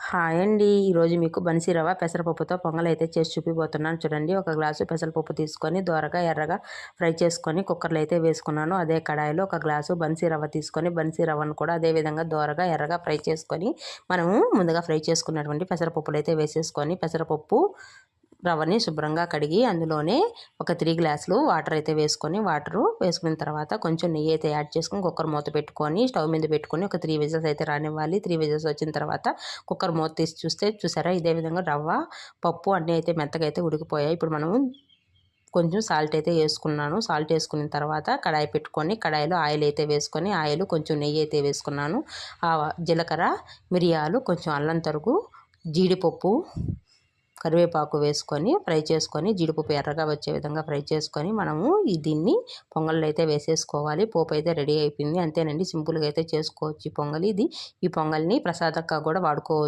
Hi అండి. ఈరోజు మీకు బన్సీ రవ్వ పెసరపప్పుతో పొంగల్ అయితే చేసి చూపిపోతున్నాను చూడండి. ఒక గ్లాసు పెసరపప్పు తీసుకొని దోరగా ఎర్రగా ఫ్రై చేసుకొని కుక్కర్లో అయితే వేసుకున్నాను. అదే కడాయిలో ఒక గ్లాసు బన్సీ రవ్వ తీసుకొని బన్సీ రవ్వను కూడా అదే విధంగా దోరగా ఎర్రగా ఫ్రై చేసుకొని మనము ముందుగా ఫ్రై చేసుకున్నటువంటి పెసరపప్పులు అయితే వేసేసుకొని పెసరపప్పు రవ్వని శుభ్రంగా కడిగి అందులోనే ఒక 3 గ్లాసులు వాటర్ అయితే వేసుకున్న తర్వాత కొంచెం నెయ్యి అయితే యాడ్ చేసుకొని కుక్కర్ మూత పెట్టుకొని స్టవ్ మీద పెట్టుకొని ఒక 3 విజిల్స్ అయితే రానివ్వాలి. 3 విజిల్స్ వచ్చిన తర్వాత కుక్కర్ మూత తీసి చూసారా, ఇదే విధంగా రవ్వ పప్పు అన్నీ అయితే మెత్తగా అయితే ఉడికిపోయాయి. ఇప్పుడు మనము కొంచెం సాల్ట్ అయితే వేసుకున్నాను. సాల్ట్ వేసుకున్న తర్వాత కడాయి పెట్టుకొని కడాయిలో ఆయిల్ అయితే వేసుకొని ఆయిల్ కొంచెం నెయ్యి అయితే వేసుకున్నాను. జీలకర్ర, మిరియాలు, కొంచెం అల్లం తరుగు, జీడిపప్పు, కరివేపాకు వేసుకొని ఫ్రై చేసుకొని జీడిపప్పు ఎర్రగా వచ్చే విధంగా ఫ్రై చేసుకొని మనము దీన్ని పొంగల్లో అయితే వేసేసుకోవాలి. పోపు అయితే రెడీ అయిపోయింది. అంతేనండి, సింపుల్గా అయితే చేసుకోవచ్చు ఈ పొంగల్. ఈ పొంగల్ని ప్రసాదంగా కూడా వాడుకోవచ్చు.